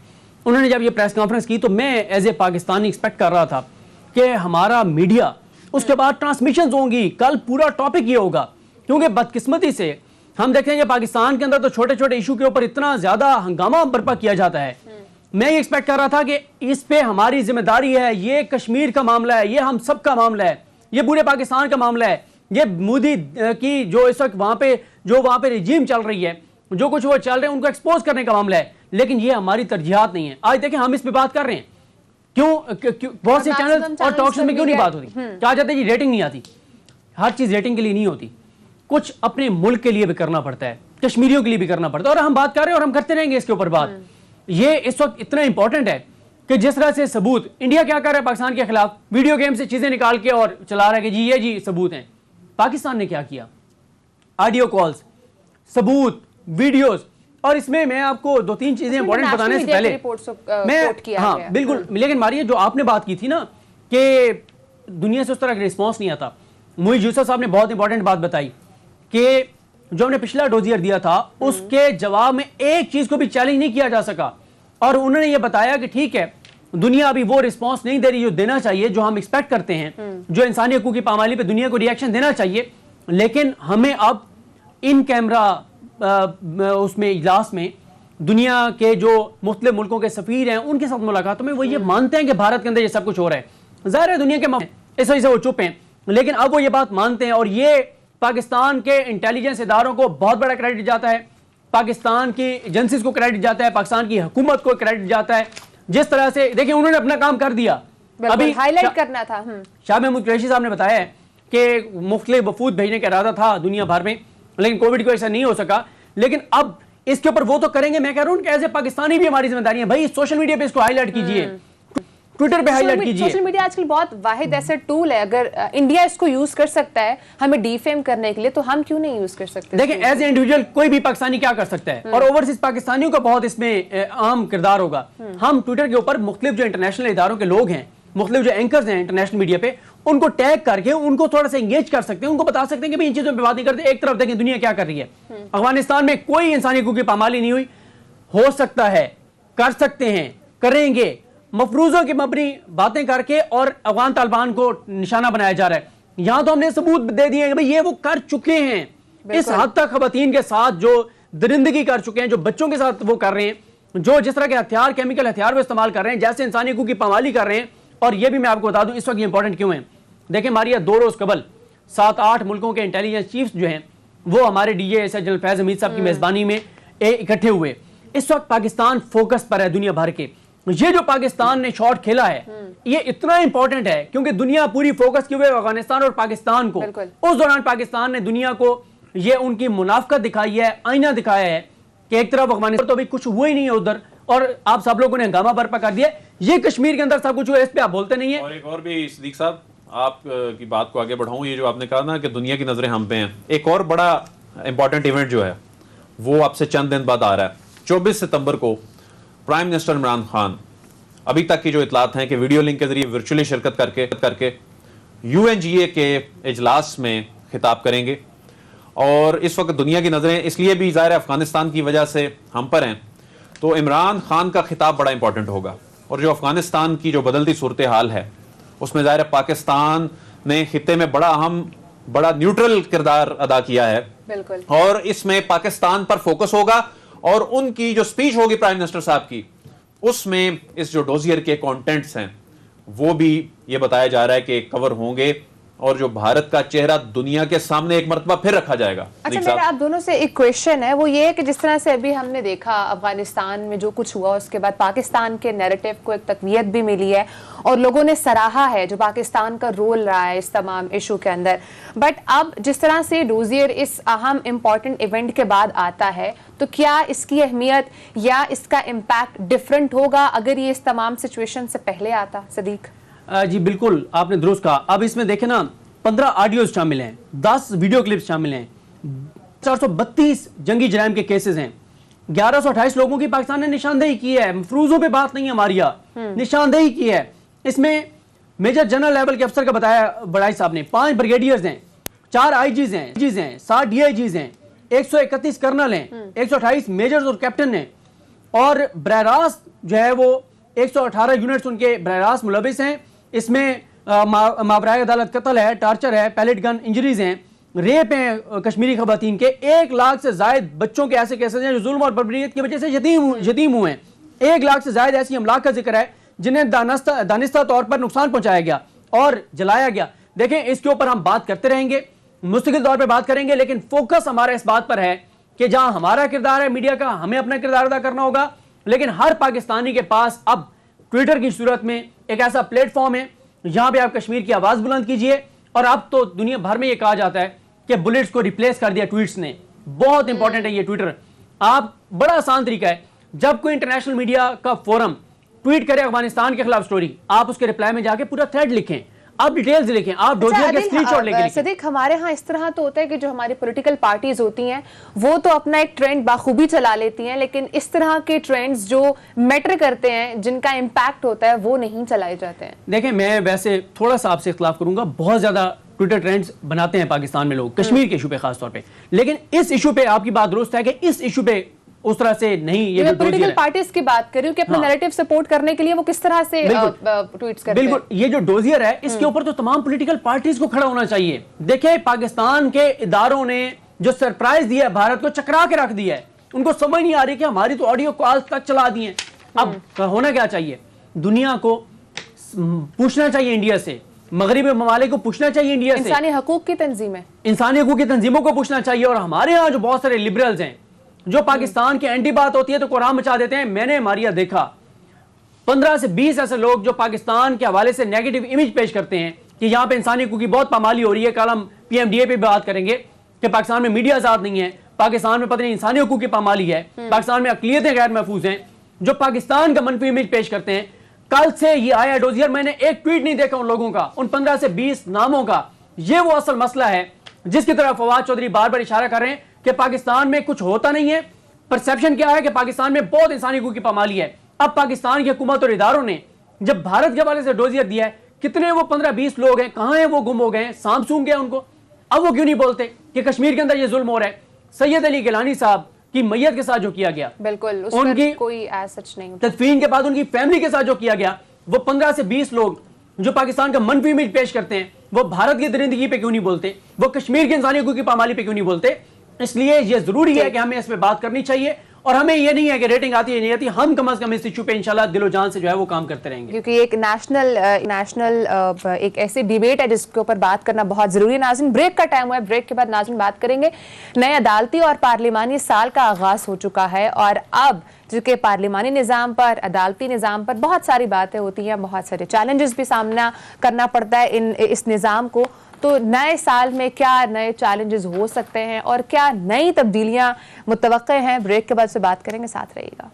उन्होंने जब ये प्रेस कॉन्फ्रेंस की तो मैं एज ए पाकिस्तानी एक्सपेक्ट कर रहा था کہ ہمارا میڈیا، اس کے بعد ٹرانسمیشنز ہوں گی. کل پورا ٹاپک یہ ہوگا کیونکہ بدقسمتی سے ہم دیکھیں گے پاکستان کے اندر تو چھوٹے چھوٹے ایشو کے اوپر اتنا زیادہ ہنگامہ برپا کیا جاتا ہے. میں یہ ایکسپیکٹ کر رہا تھا کہ اس پہ ہماری ذمہ داری ہے. یہ کشمیر کا معاملہ ہے, یہ ہم سب کا معاملہ ہے, یہ پورے پاکستان کا معاملہ ہے. یہ مودی کی جو اس وقت وہاں پہ رجیم چل رہی ہے, جو کچھ وہ چل رہے ہیں ان کو ایکسپوز کرنے کا معاملہ ہے. لیکن یہ ہماری ترجیحات نہیں ہیں. آج دیکھیں ہم اس پہ بات کر رہے ہیں, کیوں بہت سے چینل اور ٹاک شو میں کیوں نہیں بات ہوتی؟ کہا جاتا ہے جی ریٹنگ نہیں آتی. ہر چیز ریٹنگ کے لیے نہیں ہوتی, کچھ اپنے ملک کے لیے بھی کرنا پڑتا ہے, کشمیریوں کے لیے بھی کرنا پڑتا ہے. اور ہم بات کر رہے ہیں اور ہم کرتے رہیں گے اس کے اوپر بات. یہ اس وقت اتنا امپورٹنٹ ہے کہ جس طرح سے ثبوت انڈیا کیا کر رہا ہے پاکستان کے خلاف, ویڈیو گیم سے چیزیں نکال کے اور چلا رہا ہے کہ جی یہ جی ثبوت ہیں. پاکستان نے کیا کیا؟ آڈیو کالز, ثبوت, ویڈیوز. اور اس میں آپ کو 2-3 چیزیں امپورٹنٹ بتانے سے پہلے ہاں بالکل, لیکن ماریہ جو آپ نے بات کی تھی نا کہ دنیا سے اس طرح کا رسپانس نہیں آتا, محی یوسف صاحب نے بہت امپورٹنٹ بات بتائی کہ جو ہم نے پچھلا ڈوزیئر دیا تھا اس کے جواب میں ایک چیز کو بھی چیلنج نہیں کیا جا سکا. اور انہوں نے یہ بتایا کہ ٹھیک ہے دنیا ابھی وہ رسپانس نہیں دے رہی جو دینا چاہیے, جو ہم ایکسپیکٹ کرتے ہیں, جو انسانی حقوق کی پامالی پہ دنیا کو ریئیکشن دینا چاہیے. لیکن ہمیں اب ان کیمرہ اس میں اجلاس میں دنیا کے جو مختلف ملکوں کے سفیر ہیں ان کے ساتھ ملاقاتوں میں وہ یہ مانتے ہیں کہ بھارت کے اندر یہ سب کچھ ہو رہا ہے. ظاہر ہے دنیا کے اس وجہ سے وہ چپ ہیں, لیکن اب وہ یہ بات مانتے ہیں. اور یہ پاکستان کے انٹیلیجنس اداروں کو بہت بڑا کریڈٹ جاتا ہے, پاکستان کی ایجنسیز کو کریڈٹ جاتا ہے, پاکستان کی حکومت کو کریڈٹ جاتا ہے. جس طرح سے دیکھیں انہوں نے اپنا کام کر دیا. ابھی ہائی لائٹ کرنا تھا. شاہ محمود قریشی صاحب نے بتایا ہے کہ مختلف وفود بھیجنے کا ارادہ تھا دنیا بھر میں, لیکن کووڈ کو ایسا نہیں ہو سکا. لیکن اب اس کے اوپر وہ تو کریں گے. میں کہہ رہا ہوں کہ ایز اے پاکستانی بھی ہماری ذمہ داری ہے بھائی, سوشل میڈیا پہ اس کو ہائی لائٹ کیجیے, ٹویٹر پہ ہائی لائٹ کیجیے. سوشل میڈیا آج کل بہت واحد ایسا ٹول ہے, اگر انڈیا اس کو یوز کر سکتا ہے ہمیں ڈیفیم کرنے کے لیے تو ہم کیوں نہیں یوز کر سکتے؟ دیکھیں ایز اے انڈیویجول کوئی بھی پاکستانی کیا کر سکتا ہے, اور اوورسیز پاکستانیوں کا بہت اس میں اہم کردار ہوگا. ہم ٹویٹر کے اوپر مختلف جو انٹرنیشنل اداروں کے لوگ ہیں, مختلف جو اینکرز ہیں انٹرنیشنل میڈیا پہ, ان کو ٹیگ کر کے ان کو تھوڑا سا انگیج کر سکتے ہیں, ان کو بتا سکتے ہیں کہ ان چیزوں پہ بات نہیں کرتے. ایک طرف دیکھیں دنیا کیا کر رہی ہے, افغانستان میں کوئی انسانی حقوق کی پامالی نہیں ہوئی. ہو سکتا ہے, کر سکتے ہیں, کریں گے, مفروضوں کی مبنی باتیں کر کے اور افغان طالبان کو نشانہ بنایا جا رہا ہے. یہاں تو ہم نے ثبوت دے دیے کہ بھئی یہ وہ کر چکے ہیں. اس حد تک خواتین کے ساتھ جو درندگی کر چکے ہیں, جو بچوں کے ساتھ وہ کر رہے ہیں, جو جس طرح کے ہتھیار, کیمیکل ہتھیار وہ استعمال کر رہے ہیں, جیسے انسانی حقوق کی پامالی کر رہے ہیں. اور یہ بھی میں آپ کو بتا دوں اس وقت یہ امپورٹنٹ کیوں ہے. دیکھیں ماریہ 2 روز قبل 7-8 ملکوں کے انٹیلیجنس چیفز جو ہیں وہ ہمارے ڈی جے جنرل فیض حمید صاحب کی میزبانی میں اکٹھے ہوئے. اس وقت پاکستان فوکس پر ہے دنیا بھر کے. یہ جو پاکستان نے شاٹ کھیلا ہے یہ اتنا امپورٹنٹ ہے کیونکہ دنیا پوری فوکس کی ہوئے افغانستان اور پاکستان کو. اس دوران پاکستان نے دنیا کو یہ ان کی منافقت دکھائی ہے, آئینہ دکھایا ہے کہ ایک طرف افغانستان تو ابھی کچھ ہوا ہی نہیں ہے ادھر, اور آپ سب لوگوں نے ہنگامہ برپا کر دیا. یہ کشمیر کے اندر سب کچھ ہوا ہے, اس پہ آپ بولتے نہیں ہیں. اور ایک اور بھی صدیق صاحب آپ کی بات کو آگے بڑھاؤں, یہ جو آپ نے کہا نا کہ دنیا کی نظریں ہم پہ ہیں, ایک اور بڑا امپورٹنٹ ایونٹ جو ہے وہ آپ سے چند دن بعد آ رہا ہے. 24 ستمبر کو پرائم منسٹر عمران خان ابھی تک کی جو اطلاعات ہیں کہ ویڈیو لنک کے ذریعے ورچولی شرکت کر کے UNGA کے اجلاس میں خطاب کریں گے. اور اس وقت دنیا کی نظریں اس لیے بھی ظاہر افغانستان کی وجہ سے ہم پر ہیں, تو عمران خان کا خطاب بڑا امپورٹنٹ ہوگا. اور جو افغانستان کی جو بدلتی صورتحال ہے اس میں ظاہر پاکستان نے خطے میں بڑا اہم, بڑا نیوٹرل کردار ادا کیا ہے. بالکل. اور اس میں پاکستان پر فوکس ہوگا, اور ان کی جو سپیچ ہوگی پرائم منسٹر صاحب کی, اس میں اس جو ڈوزیئر کے کانٹینٹس ہیں وہ بھی یہ بتایا جا رہا ہے کہ کور ہوں گے, اور جو بھارت کا چہرہ دنیا کے سامنے ایک مرتبہ پھر رکھا جائے گا. اچھا میرا آپ دونوں سے ایک کویشچن ہے, وہ یہ ہے کہ جس طرح سے ابھی ہم نے دیکھا افغانستان میں جو کچھ ہوا, اس کے بعد پاکستان کے نیریٹو کو ایک تقویت بھی ملی ہے اور لوگوں نے سراہا ہے جو پاکستان کا رول رہا ہے اس تمام ایشو کے اندر. بٹ اب جس طرح سے ڈوزیئر اس اہم امپورٹنٹ ایونٹ کے بعد آتا ہے, تو کیا اس کی اہمیت یا اس کا امپیکٹ ڈفرنٹ ہوگا اگر یہ اس تمام سچویشن سے پہلے آتا؟ صدیق جی بالکل آپ نے درست کہا. اب اس میں دیکھیں نا 15 آڈیوز شامل ہیں, 10 ویڈیو کلپس شامل ہیں, 432 جنگی جرائم کے کیسز ہیں, 1128 لوگوں کی پاکستان نے نشاندہی کی ہے. مفروضوں پہ بات نہیں ہے ہماری, نشاندہی کی ہے. اس میں میجر جنرل لیول کے افسر کا بتایا بڑائی صاحب نے, 5 بریگیڈیئرز ہیں, 4 IGs ہیں, 7 DIGs ہیں, 131 کرنل ہیں, 128 میجرز اور کیپٹن ہیں, اور براہ راست جو ہے وہ 118 یونٹس ان کے براہ راست ملوث ہیں. اس میں मावराए अदालत कत्ल है, टार्चर है, पैलेट गन इंजरीज हैं, रेप हैं कश्मीरी खवातीन के, 1 लाख से जायद बच्चों के ऐसे केसेस हैं जो जुल्म और बर्बरियत की वजह से यतीम हुए हैं। 1 लाख से जायद ऐसी अमलाक का जिक्र है जिन्हें दानिस्ता तौर पर नुकसान पहुंचाया गया और जलाया गया। देखें, इसके ऊपर हम बात करते रहेंगे, मुस्तकिल तौर पे बात करेंगे, लेकिन फोकस हमारा इस बात पर है कि जहां हमारा किरदार है मीडिया का, हमें अपना किरदार अदा करना होगा, लेकिन हर पाकिस्तानी के पास अब ट्विटर की सूरत में एक ऐसा प्लेटफॉर्म है जहां पे आप कश्मीर की आवाज बुलंद कीजिए। और अब तो दुनिया भर में ये कहा जाता है कि बुलेट्स को रिप्लेस कर दिया ट्वीट्स ने। बहुत इंपॉर्टेंट है ये ट्विटर। आप बड़ा आसान तरीका है, जब कोई इंटरनेशनल मीडिया का फोरम ट्वीट करे अफगानिस्तान के खिलाफ स्टोरी, आप उसके रिप्लाई में जाके पूरा थ्रेड लिखें, आप डिटेल्स लिखें, आप डोजियर के स्क्रीनशॉट लेके लिखें। सदीक, हमारे यहाँ इस तरह तो होता है कि जो हमारी पॉलिटिकल पार्टीज होती हैं वो तो अपना एक ट्रेंड बाखूबी चला लेती हैं, लेकिन इस तरह के ट्रेंड्स जो मैटर करते हैं, जिनका इम्पैक्ट होता है, वो नहीं चलाए जाते हैं। देखें, मैं वैसे थोड़ा सा आपसे इख्तिलाफ करूंगा, बहुत ज्यादा ट्विटर ट्रेंड्स बनाते हैं पाकिस्तान में लोग, कश्मीर के इशू पे खास तौर पे, लेकिन इस इशू पे आपकी बात दुरुस्त है कि इस इशू पे उस तरह से नहीं। ये मैं पॉलिटिकल पार्टीज की बात कर रही हूं कि अपना नैरेटिव सपोर्ट करने के लिए वो किस तरह से ट्वीट्स करते हैं। बिल्कुल, ये जो डोजियर है इसके ऊपर तो तमाम पॉलिटिकल पार्टीज को खड़ा होना चाहिए। देखिए, पाकिस्तान के इदारों ने जो सरप्राइज दिया है, भारत को चकरा के रख दिया है, उनको समझ नहीं आ रही कि हमारी तो ऑडियो कॉल तक चला दी है। अब होना क्या चाहिए, दुनिया को पूछना चाहिए, इंडिया से, मगरबी ममालिक को पूछना चाहिए, इंडिया से, इंसानी हकूक की तंजीमें, इंसानी हकूक की तंजीमों को पूछना चाहिए। और हमारे यहाँ जो बहुत सारे लिबरल्स हैं जो पाकिस्तान के एंटी बात होती है तो कोराम मचा देते हैं। मैंने मारिया देखा 15 से 20 ऐसे लोग जो पाकिस्तान के हवाले से नेगेटिव इमेज पेश करते हैं कि यहाँ पे इंसानी हकूक की बहुत पामाली हो रही है। कल हम PMDA पे बात करेंगे कि पाकिस्तान में मीडिया आजाद नहीं है, पाकिस्तान में पता नहीं इंसानी हकूक की पामाली है, पाकिस्तान में अक़लियतें गैर महफूज हैं, जो पाकिस्तान का मनफी इमेज पेश करते हैं। कल से ये आया डोजियर, मैंने एक ट्वीट नहीं देखा उन लोगों का, उन 15 से 20 नामों का। ये वो असल मसला है जिसकी तरफ फवाद चौधरी बार बार इशारा कर रहे हैं कि पाकिस्तान में कुछ होता नहीं है। परसेप्शन क्या है कि पाकिस्तान में बहुत इंसानी हकूक की पामाली है। अब पाकिस्तान की हुकूमत और इदारों ने जब भारत के हवाले से डोजियर दिया है, कितने वो 15-20 लोग हैं, कहां हैं वो, गुम हो गए हैं, सांप सूंघ गया उनको। अब वो क्यों नहीं बोलते कि कश्मीर के अंदर ये जुल्म हो रहा है। सैयद अली गिलानी साहब की मैयत के साथ जो किया गया, बिल्कुल उनकी कोई सच नहीं, तदफीन के बाद उनकी फैमिली के साथ जो किया गया, वो 15 से 20 लोग जो पाकिस्तान का मनफी इमेज पेश करते हैं, वो भारत की दरिंदगी पे क्यों नहीं बोलते, वो कश्मीर की इंसानी हकूक की पामाली पे क्यों नहीं बोलते। इसलिए ये जरूरी है कि हमें इस पे बात करनी चाहिए। और हमें ये नहीं है कि रेटिंग आती है नहीं आती, हम कम से कम इस इशू पे इंशाल्लाह दिलो जान से जो है वो काम करते रहेंगे, क्योंकि एक नेशनल एक ऐसी डिबेट है जिसके ऊपर बात करना बहुत जरूरी है। नाज़रीन, ब्रेक का टाइम हुआ है, ब्रेक के बाद नाज़रीन बात करेंगे। नए अदालती और पार्लिमानी साल का आगाज हो चुका है और अब जिसके पार्लिमानी निज़ाम पर, अदालती निज़ाम पर बहुत सारी बातें होती हैं, बहुत सारे चैलेंजेस भी सामना करना पड़ता है इस निज़ाम को। तो नए साल में क्या नए चैलेंजेस हो सकते हैं और क्या नई तब्दीलियां मुतवक्के हैं, ब्रेक के बाद से बात करेंगे, साथ रहिएगा।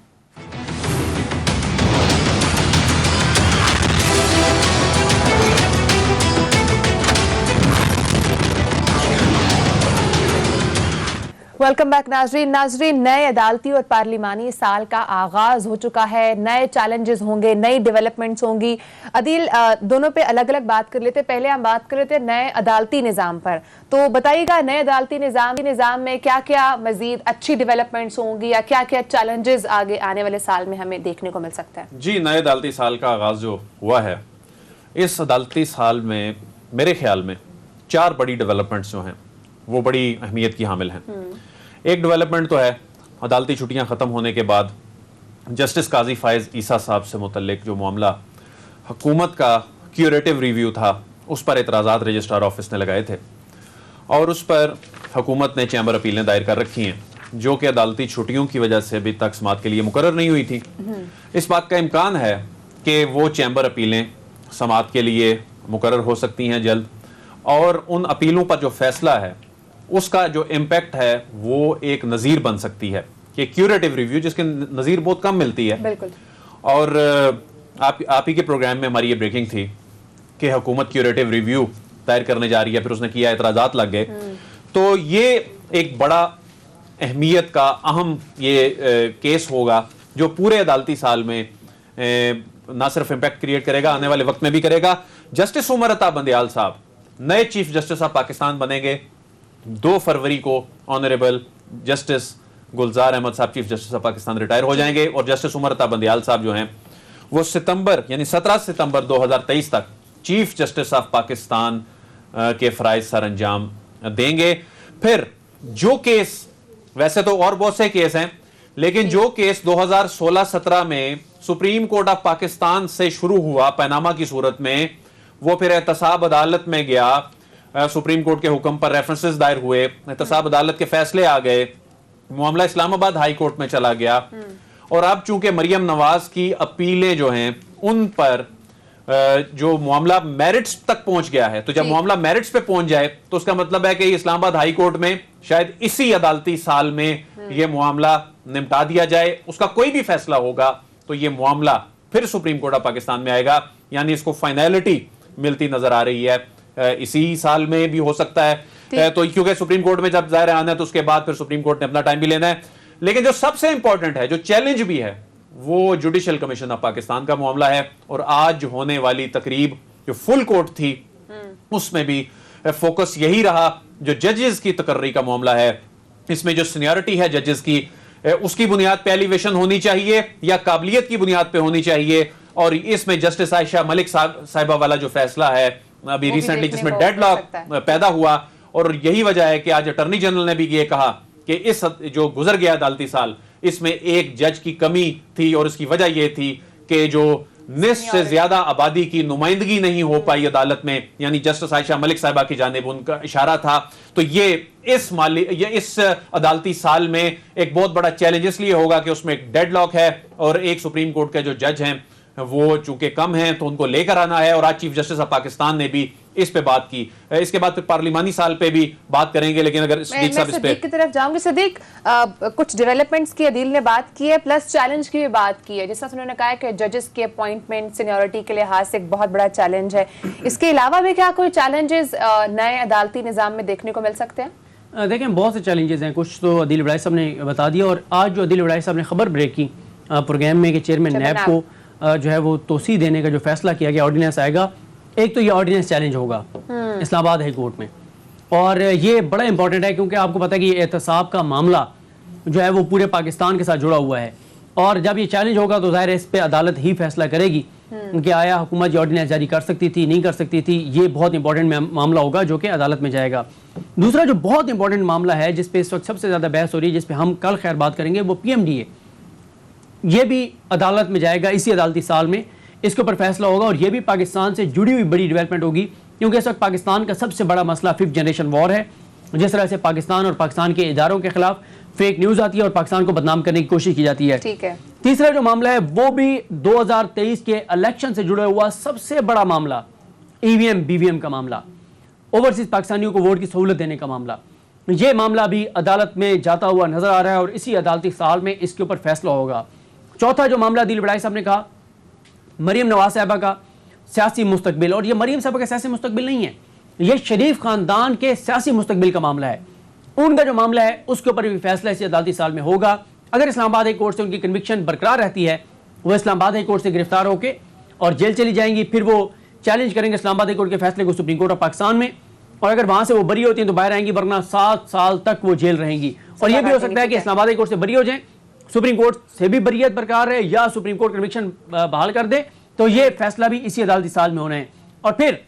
वेलकम बैक नाजरीन, नए अदालती और पार्लिमानी साल का आगाज हो चुका है। नए चैलेंजेस होंगे, नई डेवलपमेंट्स होंगी। अदील, दोनों पे अलग अलग बात कर लेते। पहले हम बात कर लेते हैं नए अदालती निज़ाम पर। तो बताइएगा, नए अदालती निज़ाम में क्या क्या मजीद अच्छी डेवलपमेंट्स होंगी या क्या क्या चैलेंजेस आगे आने वाले साल में हमें देखने को मिल सकता है। जी, नए अदालती साल का आगाज जो हुआ है, इस अदालती साल में मेरे ख्याल में 4 बड़ी डेवलपमेंट्स जो हैं वो बड़ी अहमियत की हामिल हैं। एक डेवलपमेंट तो है, अदालती छुट्टियां ख़त्म होने के बाद जस्टिस काजी फायज़ ईसा साहब से मुतल्लिक जो मामला हुकूमत का क्यूरेटिव रिव्यू था, उस पर एतराज़ात रजिस्ट्रार ऑफिस ने लगाए थे और उस पर हुकूमत ने चैम्बर अपीलें दायर कर रखी हैं, जो कि अदालती छुट्टियों की वजह से अभी तक समाअत के लिए मुकर्रर नहीं हुई थी। इस बात का इम्कान है कि वो चैम्बर अपीलें समाअत के लिए मुकर्रर हो सकती हैं जल्द, और उन अपीलों पर जो फैसला है उसका जो इम्पैक्ट है वो एक नज़ीर बन सकती है कि क्यूरेटिव रिव्यू जिसके नज़ीर बहुत कम मिलती है। बिल्कुल। और आप ही के प्रोग्राम में हमारी ये ब्रेकिंग थी कि हुकूमत क्यूरेटिव रिव्यू दायर करने जा रही है, फिर उसने किया, एतराज़ात लग गए। तो ये एक बड़ा अहमियत का अहम ये केस होगा जो पूरे अदालती साल में ना सिर्फ इम्पैक्ट क्रिएट करेगा, आने वाले वक्त में भी करेगा। जस्टिस उमर अता बंदयाल साहब नए चीफ जस्टिस ऑफ पाकिस्तान बनेंगे। 2 फरवरी को ऑनरेबल जस्टिस गुलजार अहमद साहब chief justice of Pakistan retire हो जाएंगे और जस्टिस उमर अता बंदयाल साहब जो हैं वो सितंबर यानी 17 सितंबर 2023 तक चीफ जस्टिस ऑफ पाकिस्तान के फराइज सर अंजाम देंगे। फिर जो केस, वैसे तो और बहुत से केस हैं, लेकिन जो केस 2016-17 में सुप्रीम कोर्ट ऑफ पाकिस्तान से शुरू हुआ पनामा की सूरत में, वो फिर एहतसाब अदालत में गया, सुप्रीम कोर्ट के हुक्म पर रेफरेंसेस दायर हुए, एहतसाब अदालत के फैसले आ गए, मामला इस्लामाबाद हाई कोर्ट में चला गया, और अब चूंकि मरियम नवाज की अपीलें जो हैं उन पर जो मामला मेरिट्स तक पहुंच गया है, तो जब मामला मेरिट्स पे पहुंच जाए तो उसका मतलब है कि इस्लामाबाद हाई कोर्ट में शायद इसी अदालती साल में ये मामला निपटा दिया जाए। उसका कोई भी फैसला होगा तो ये मामला फिर सुप्रीम कोर्ट ऑफ पाकिस्तान में आएगा, यानी इसको फाइनलिटी मिलती नजर आ रही है। इसी साल में भी हो सकता है, तो क्योंकि सुप्रीम कोर्ट में जब जाहिर आना है तो उसके बाद फिर सुप्रीम कोर्ट ने अपना टाइम भी लेना है। लेकिन जो सबसे इंपॉर्टेंट है, जो चैलेंज भी है, वो जुडिशियल कमीशन ऑफ पाकिस्तान का मामला है। और आज होने वाली तकरीब जो फुल कोर्ट थी उसमें भी फोकस यही रहा। जो जजेस की तकर्री का मामला है, इसमें जो सीनियरिटी है जजेस की, उसकी बुनियाद पे एलिवेशन होनी चाहिए या काबिलियत की बुनियाद पे होनी चाहिए। और इसमें जस्टिस आयशा मलिक साहिबा वाला जो फैसला है अभी रिसेंटली, जिसमें डेडलॉक पैदा हुआ, और यही वजह है कि आज अटॉर्नी जनरल ने भी ये कहा कि इस जो गुजर गया अदालती साल, इसमें एक जज की कमी थी, और इसकी वजह यह थी कि जो निस्फ से ज्यादा आबादी की नुमाइंदगी नहीं हो पाई अदालत में, यानी जस्टिस आयशा मलिक साहिबा की जानिब उनका इशारा था। तो ये इस अदालती साल में एक बहुत बड़ा चैलेंज इसलिए होगा कि उसमें एक डेडलॉक है, और एक सुप्रीम कोर्ट के जो जज हैं वो चूंकि कम हैं, तो उनको लेकर आना है। और आज चीफ जस्टिस ऑफ पाकिस्तान ने भी इस पे बात की। इसके बाद फिर पार्लिमानी साल पे भी बात करेंगे, लेकिन अगर मैं सदीक की तरफ जाऊंगी। सदीक, कुछ डेवलपमेंट्स की अदील ने बात की है, प्लस चैलेंज की भी बात की है। जिस तरह उन्होंने कहा है कि जजेस के अपॉइंटमेंट सीनियरिटी के लिहाज से एक बहुत बड़ा चैलेंज है। इसके अलावा भी क्या कोई चैलेंजेस नए अदालती निज़ाम में देखने को मिल सकते हैं? देखें, बहुत से चैलेंजेस हैं। कुछ तो अदील वड़ाई साहब ने बता दिया, और आज जो अदील वड़ाई साहब ने खबर ब्रेक की प्रोग्राम में कि चेयरमैन नैब को जो है वो तोसी देने का जो फैसला किया गया, ऑर्डिनेंस आएगा। एक तो ये ऑर्डिनेंस चैलेंज होगा इस्लामाबाद हाई कोर्ट में, और ये बड़ा इंपॉर्टेंट है क्योंकि आपको पता है कि एहतसाब का मामला जो है वो पूरे पाकिस्तान के साथ जुड़ा हुआ है, और जब ये चैलेंज होगा तो ज़ाहिर है इस पर अदालत ही फैसला करेगी कि आया हुकूमत ये ऑर्डिनेंस जारी कर सकती थी, नहीं कर सकती थी। ये बहुत इंपॉर्टेंट मामला होगा जो कि अदालत में जाएगा। दूसरा जो बहुत इंपॉर्टेंट मामला है जिस पे इस वक्त सबसे ज़्यादा बहस हो रही है, जिस पे हम कल खैर बात करेंगे, वो PMDA। ये भी अदालत में जाएगा इसी अदालती साल में, इसके ऊपर फैसला होगा। और ये भी पाकिस्तान से जुड़ी हुई बड़ी डेवलपमेंट होगी, क्योंकि इस वक्त पाकिस्तान का सबसे बड़ा मसला 5th जनरेशन वॉर है। जिस तरह से पाकिस्तान और पाकिस्तान के इदारों के खिलाफ फेक न्यूज़ आती है और पाकिस्तान को बदनाम करने की कोशिश की जाती है। ठीक है। तीसरा जो मामला है वो भी 2023 के इलेक्शन से जुड़ा हुआ सबसे बड़ा मामला, EVM BVM का मामला, ओवरसीज पाकिस्तानियों को वोट की सहूलत देने का मामला। ये मामला भी अदालत में जाता हुआ नजर आ रहा है, और इसी अदालती साल में इसके ऊपर फैसला होगा। चौथा जो मामला दिल वड़ाई साहब ने कहा, मरियम नवाज साहिबा का सियासी मुस्तकबिल, और ये मरियम साहिबा का सियासी मुस्तकबिल नहीं है, ये शरीफ खानदान के सियासी मुस्तकबिल का मामला है। उनका जो मामला है उसके ऊपर भी फैसला इसी अदालती साल में होगा। अगर इस्लामाबाद हाई कोर्ट से उनकी कन्विक्शन बरकरार रहती है, वो इस्लामाबाद हाई कोर्ट से गिरफ्तार होकर और जेल चली जाएंगी, फिर वो चैलेंज करेंगे इस्लामाबाद हाई कोर्ट के फैसले को सुप्रीम कोर्ट ऑफ पाकिस्तान में, और अगर वहां से वो बरी होती हैं तो बाहर आएंगी, वरना 7 साल तक वो जेल रहेंगी। और ये भी हो सकता है कि इस्लामाबाद हाई कोर्ट से बरी हो जाए, सुप्रीम कोर्ट से भी बरियत बरकरार है, या सुप्रीम कोर्ट कन्विक्शन बहाल कर दे, तो ये फैसला भी इसी अदालती साल में होना है। और फिर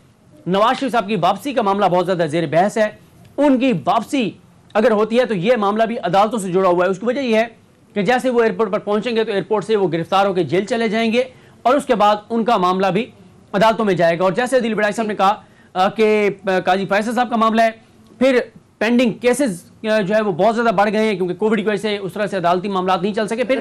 नवाज शरीफ साहब की वापसी का मामला बहुत ज्यादा जेर बहस है। उनकी वापसी अगर होती है तो ये मामला भी अदालतों से जुड़ा हुआ है। उसकी वजह यह है कि जैसे वो एयरपोर्ट पर पहुंचेंगे तो एयरपोर्ट से वो गिरफ्तार होकर जेल चले जाएंगे, और उसके बाद उनका मामला भी अदालतों में जाएगा। और जैसे दिल वड़ाई साहब ने कहा कि काजी फैसल साहब का मामला है, फिर पेंडिंग केसेस जो है वो बहुत ज्यादा बढ़ गए हैं क्योंकि कोविड की वजह से उस तरह से अदालती मामला नहीं चल सके। फिर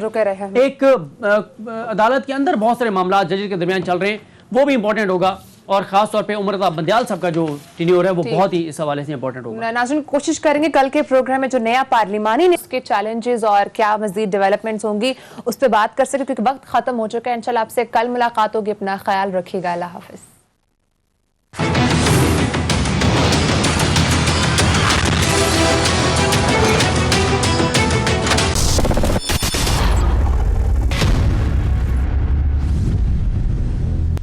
एक अदालत के अंदर बहुत सारे मामला जजेस के दरमियान चल रहे हैं, वो भी इंपॉर्टेंट होगा। और खास तौर पे उमर बंदयाल साहब का जो टेन्योर है वो बहुत ही इस हवाले से इंपॉर्टेंट होगा। नाज़रीन, कोशिश करेंगे कल के प्रोग्राम में जो नया पार्लिमानी इसके चैलेंजेस और क्या मजीद डेवलपमेंट्स होंगी उस पर बात कर सके, क्योंकि वक्त खत्म हो चुका है। इंशाल्लाह आपसे कल मुलाकात होगी। अपना ख्याल रखिएगा। अल्लाह हाफिज।